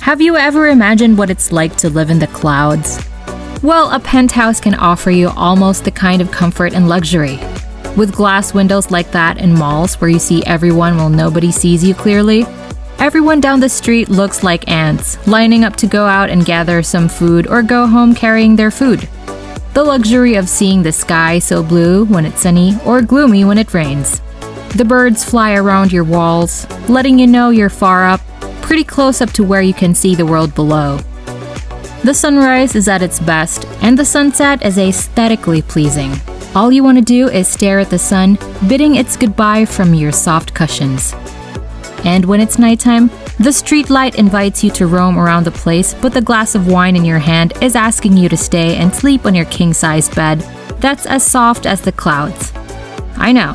Have you ever imagined what it's like to live in the clouds? Well, a penthouse can offer you almost the kind of comfort and luxury. With glass windows like that in malls where you see everyone while nobody sees you clearly, everyone down the street looks like ants, lining up to go out and gather some food or go home carrying their food. The luxury of seeing the sky so blue when it's sunny or gloomy when it rains. The birds fly around your walls, letting you know you're far up, pretty close up to where you can see the world below. The sunrise is at its best, and the sunset is aesthetically pleasing. All you want to do is stare at the sun, bidding its goodbye from your soft cushions. And when it's nighttime, the street light invites you to roam around the place, but the glass of wine in your hand is asking you to stay and sleep on your king-size bed that's as soft as the clouds. I know.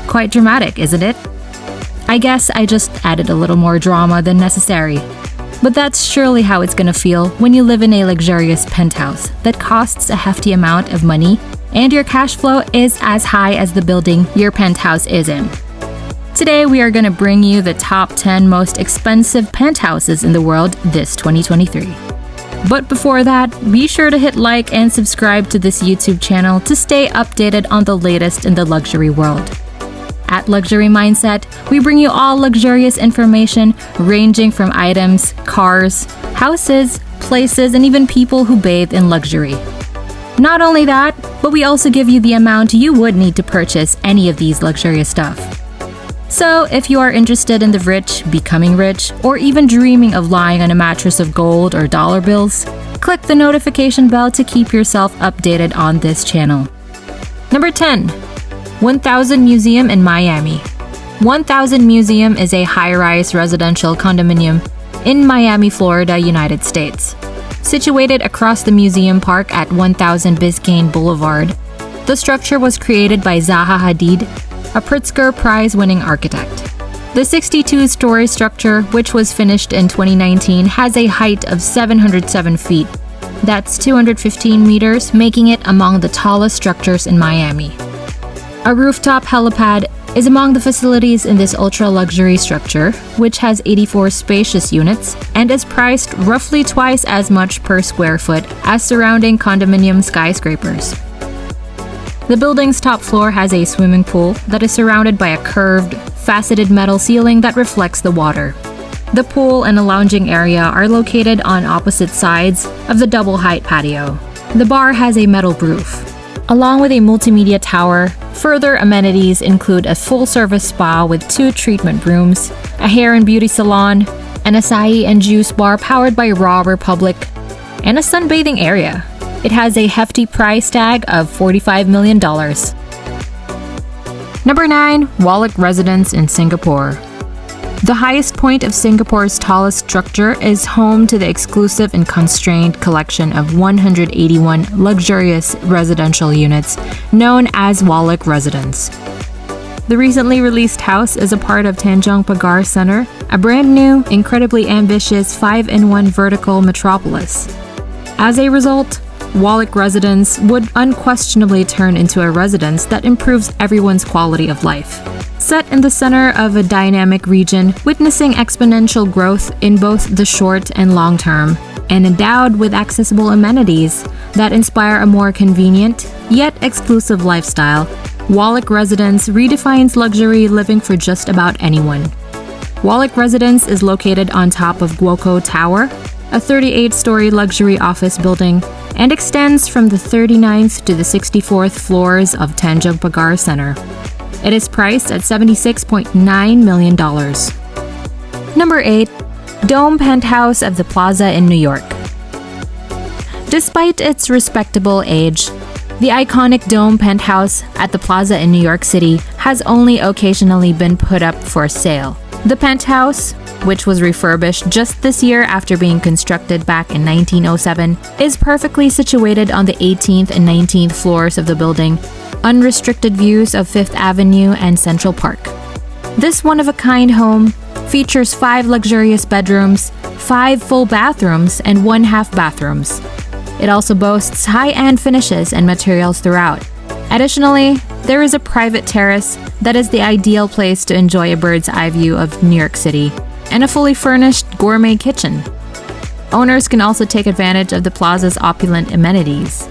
Quite dramatic, isn't it? I guess I just added a little more drama than necessary. But that's surely how it's gonna feel when you live in a luxurious penthouse that costs a hefty amount of money and your cash flow is as high as the building your penthouse is in. Today we are gonna bring you the top 10 most expensive penthouses in the world this 2023. But before that, be sure to hit like and subscribe to this YouTube channel to stay updated on the latest in the luxury world. At Luxury Mindset, we bring you all luxurious information ranging from items, cars, houses, places, and even people who bathe in luxury. Not only that, but we also give you the amount you would need to purchase any of these luxurious stuff. So, if you are interested in the rich, becoming rich, or even dreaming of lying on a mattress of gold or dollar bills, click the notification bell to keep yourself updated on this channel. Number 10. 1000 Museum in Miami. 1000 Museum is a high-rise residential condominium in Miami, Florida, United States. Situated across the museum park at 1000 Biscayne Boulevard, the structure was created by Zaha Hadid, a Pritzker Prize-winning architect. The 62-story structure, which was finished in 2019, has a height of 707 feet. That's 215 meters, making it among the tallest structures in Miami. A rooftop helipad is among the facilities in this ultra-luxury structure, which has 84 spacious units and is priced roughly twice as much per square foot as surrounding condominium skyscrapers. The building's top floor has a swimming pool that is surrounded by a curved, faceted metal ceiling that reflects the water. The pool and a lounging area are located on opposite sides of the double-height patio. The bar has a metal roof. Along with a multimedia tower, further amenities include a full-service spa with 2 treatment rooms, a hair and beauty salon, an acai and juice bar powered by Raw Republic, and a sunbathing area. It has a hefty price tag of $45 million. Number 9. Wallach Residence in Singapore. The highest point of Singapore's tallest structure is home to the exclusive and constrained collection of 181 luxurious residential units known as Wallach Residence. The recently released house is a part of Tanjong Pagar Center, a brand new, incredibly ambitious 5-in-1 vertical metropolis. As a result, Wallach Residence would unquestionably turn into a residence that improves everyone's quality of life. Set in the center of a dynamic region, witnessing exponential growth in both the short and long term, and endowed with accessible amenities that inspire a more convenient, yet exclusive lifestyle, Wallach Residence redefines luxury living for just about anyone. Wallach Residence is located on top of Woolworth Tower, a 38-story luxury office building, and extends from the 39th to the 64th floors of Tanjong Pagar Center. It is priced at $76.9 million. Number 8. Dome Penthouse of the Plaza in New York. Despite its respectable age, the iconic Dome Penthouse at the Plaza in New York City has only occasionally been put up for sale. The penthouse, which was refurbished just this year after being constructed back in 1907, is perfectly situated on the 18th and 19th floors of the building, unrestricted views of Fifth Avenue and Central Park. This one-of-a-kind home features 5 luxurious bedrooms, 5 full bathrooms, and 1 half bathrooms. It also boasts high-end finishes and materials throughout. Additionally, there is a private terrace that is the ideal place to enjoy a bird's eye view of New York City, and a fully furnished gourmet kitchen. Owners can also take advantage of the plaza's opulent amenities.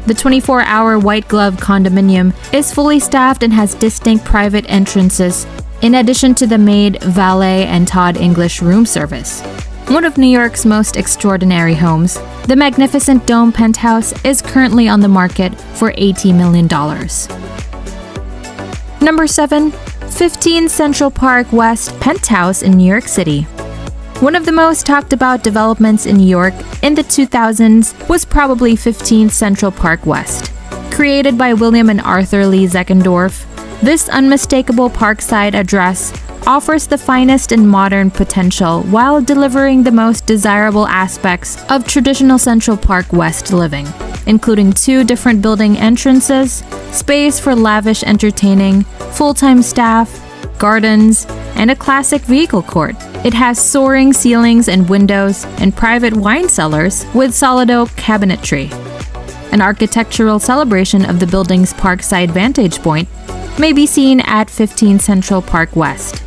The 24-hour white glove condominium is fully staffed and has distinct private entrances, in addition to the maid, valet, and Todd English room service. One of New York's most extraordinary homes, the magnificent dome penthouse is currently on the market for $80 million. Number 7. 15 Central Park West Penthouse in New York City. One of the most talked about developments in New York in the 2000s was probably 15 Central Park West. Created by William and Arthur Lee Zeckendorf, this unmistakable parkside address offers the finest in modern potential while delivering the most desirable aspects of traditional Central Park West living, including 2 different building entrances, space for lavish entertaining, full-time staff, gardens, and a classic vehicle court. It has soaring ceilings and windows and private wine cellars with solid oak cabinetry. An architectural celebration of the building's parkside vantage point may be seen at 15 Central Park West.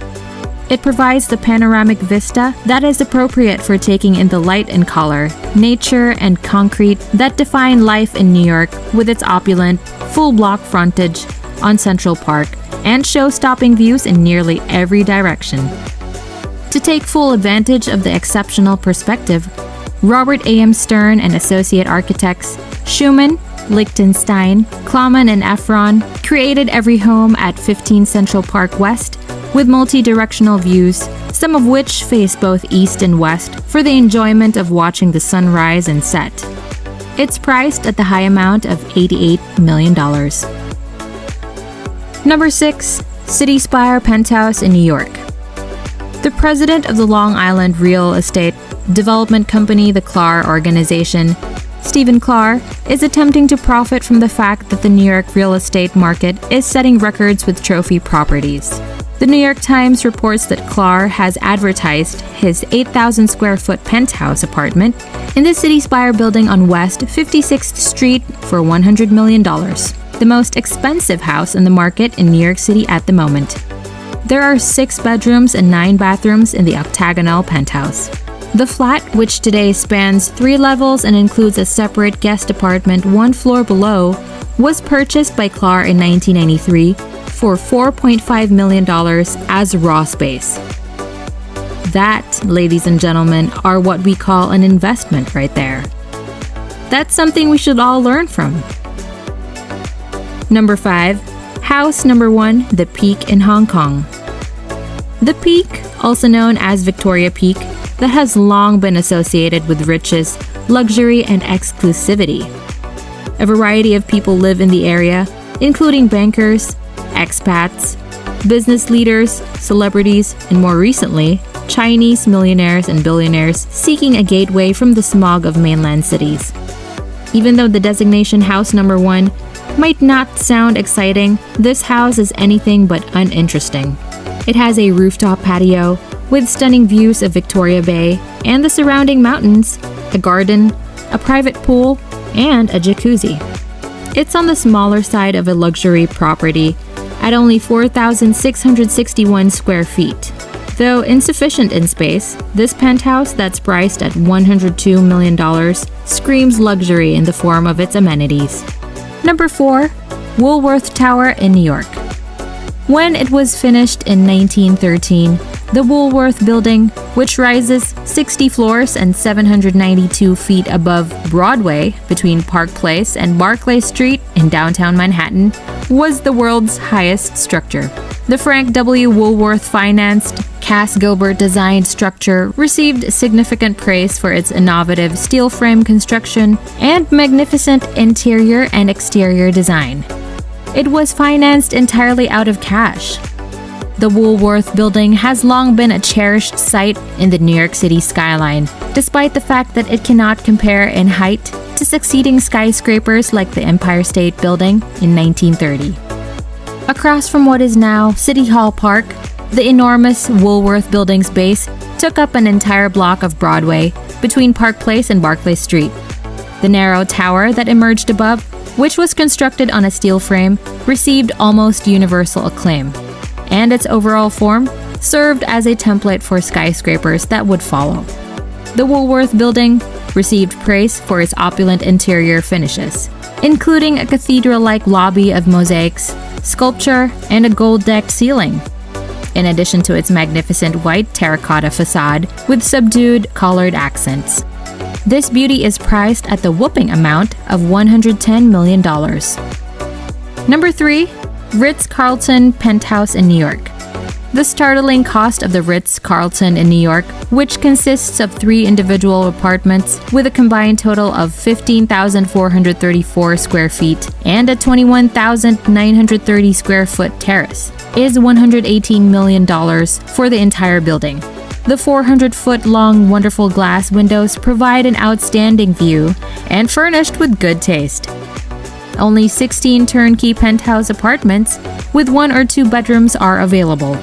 It provides the panoramic vista that is appropriate for taking in the light and color, nature, and concrete that define life in New York with its opulent, full-block frontage on Central Park and show-stopping views in nearly every direction. To take full advantage of the exceptional perspective, Robert A.M. Stern and associate architects Schumann, Lichtenstein, Klaumann, and Efron created every home at 15 Central Park West with multi-directional views, some of which face both east and west for the enjoyment of watching the sun rise and set. It's priced at the high amount of $88 million. Number 6. City Spire Penthouse in New York. The president of the Long Island real estate development company, the Clark Organization, Stephen Clark, is attempting to profit from the fact that the New York real estate market is setting records with trophy properties. The New York Times reports that Clark has advertised his 8,000 square foot penthouse apartment in the City Spire building on West 56th Street for $100 million, the most expensive house in the market in New York City at the moment. There are 6 bedrooms and 9 bathrooms in the octagonal penthouse. The flat, which today spans 3 levels and includes a separate guest apartment 1 floor below, was purchased by Clark in 1993 for $4.5 million as raw space. That, ladies and gentlemen, are what we call an investment right there. That's something we should all learn from. Number 5. House number 1, The Peak in Hong Kong. The Peak, also known as Victoria Peak, that has long been associated with riches, luxury, and exclusivity. A variety of people live in the area, including bankers, expats, business leaders, celebrities, and more recently, Chinese millionaires and billionaires seeking a gateway from the smog of mainland cities. Even though the designation House Number 1 might not sound exciting, this house is anything but uninteresting. It has a rooftop patio with stunning views of Victoria Bay and the surrounding mountains, a garden, a private pool, and a jacuzzi. It's on the smaller side of a luxury property at only 4,661 square feet. Though insufficient in space, this penthouse that's priced at $102 million screams luxury in the form of its amenities. Number 4. Woolworth Tower in New York. When it was finished in 1913, the Woolworth Building, which rises 60 floors and 792 feet above Broadway between Park Place and Barclay Street in downtown Manhattan, was the world's highest structure. The Frank W. Woolworth financed, Cass Gilbert designed structure received significant praise for its innovative steel frame construction and magnificent interior and exterior design. It was financed entirely out of cash. The Woolworth Building has long been a cherished site in the New York City skyline, despite the fact that it cannot compare in height to succeeding skyscrapers like the Empire State Building in 1930. Across from what is now City Hall Park, the enormous Woolworth Building's base took up an entire block of Broadway between Park Place and Barclay Street. The narrow tower that emerged above, which was constructed on a steel frame, received almost universal acclaim, and its overall form served as a template for skyscrapers that would follow. The Woolworth building received praise for its opulent interior finishes, including a cathedral-like lobby of mosaics, sculpture, and a gold-decked ceiling, in addition to its magnificent white terracotta facade with subdued colored accents. This beauty is priced at the whopping amount of $110 million. Number 3. Ritz-Carlton Penthouse in New York. The startling cost of the Ritz-Carlton in New York, which consists of 3 individual apartments with a combined total of 15,434 square feet and a 21,930 square foot terrace, is $118 million for the entire building. The 400-foot-long wonderful glass windows provide an outstanding view and furnished with good taste. Only 16 turnkey penthouse apartments with 1 or 2 bedrooms are available.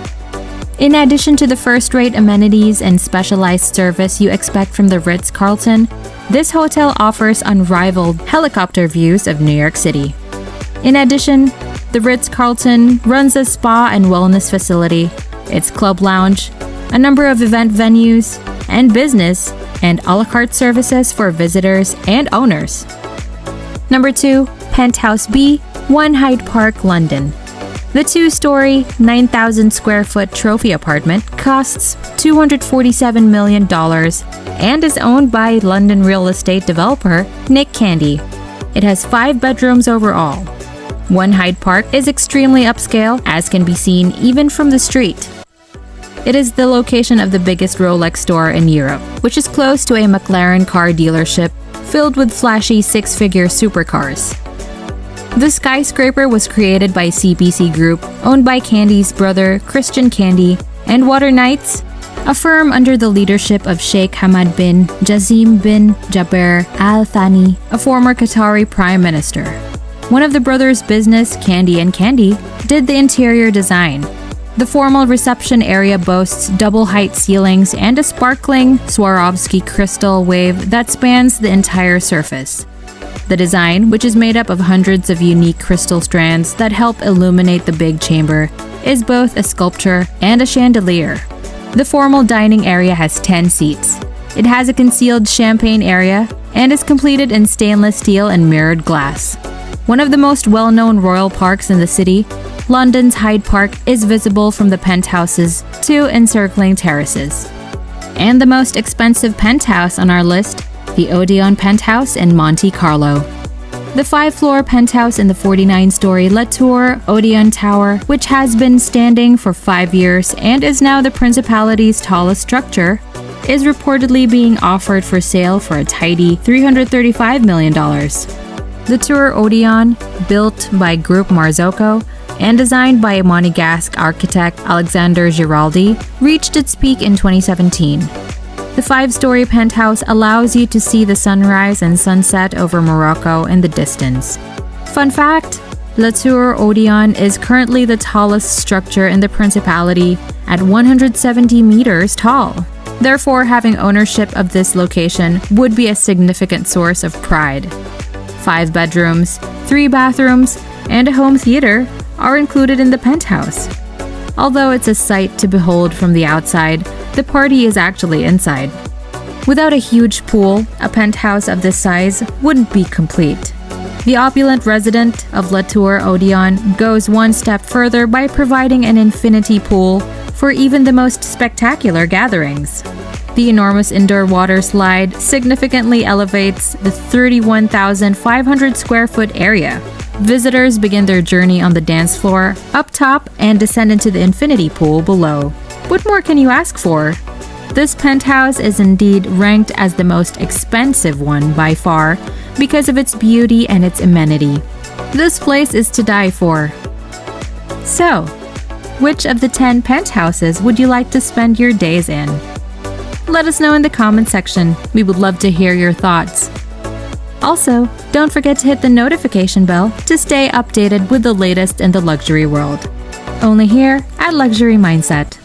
In addition to the first-rate amenities and specialized service you expect from the Ritz-Carlton, this hotel offers unrivaled helicopter views of New York City. In addition, the Ritz-Carlton runs a spa and wellness facility, its club lounge, a number of event venues, and business and a la carte services for visitors and owners. Number 2. Penthouse B, 1 Hyde Park, London. The 2-story, 9,000 square foot trophy apartment costs $247 million and is owned by London real estate developer Nick Candy. It has 5 bedrooms overall. 1 Hyde Park is extremely upscale, as can be seen even from the street. It is the location of the biggest Rolex store in Europe, which is close to a McLaren car dealership filled with flashy 6-figure supercars. The skyscraper was created by CPC Group, owned by Candy's brother Christian Candy, and Water Knights, a firm under the leadership of Sheikh Hamad bin Jazim bin Jaber Al Thani, a former Qatari prime minister. One of the brothers' business, Candy and Candy, did the interior design. The formal reception area boasts double-height ceilings and a sparkling Swarovski crystal wave that spans the entire surface. The design, which is made up of hundreds of unique crystal strands that help illuminate the big chamber, is both a sculpture and a chandelier. The formal dining area has 10 seats. It has a concealed champagne area and is completed in stainless steel and mirrored glass. One of the most well-known royal parks in the city, London's Hyde Park, is visible from the penthouses' 2 encircling terraces. And the most expensive penthouse on our list, the Odeon Penthouse in Monte Carlo. The 5-floor penthouse in the 49-story La Tour Odeon Tower, which has been standing for 5 years and is now the Principality's tallest structure, is reportedly being offered for sale for a tidy $335 million. The Tour Odeon, built by Groupe Marzocco and designed by Monegasque architect Alexander Giraldi, reached its peak in 2017. The 5-story penthouse allows you to see the sunrise and sunset over Morocco in the distance. Fun fact, La Tour Odeon is currently the tallest structure in the Principality at 170 meters tall. Therefore, having ownership of this location would be a significant source of pride. 5 bedrooms, 3 bathrooms, and a home theater are included in the penthouse. Although it's a sight to behold from the outside, the party is actually inside. Without a huge pool, a penthouse of this size wouldn't be complete. The opulent resident of La Tour Odeon goes one step further by providing an infinity pool for even the most spectacular gatherings. The enormous indoor water slide significantly elevates the 31,500 square foot area. Visitors begin their journey on the dance floor up top and descend into the infinity pool below. What more can you ask for? This penthouse is indeed ranked as the most expensive one by far because of its beauty and its amenity. This place is to die for. So, which of the 10 penthouses would you like to spend your days in? Let us know in the comment section. We would love to hear your thoughts. Also, don't forget to hit the notification bell to stay updated with the latest in the luxury world. Only here at Luxury Mindset.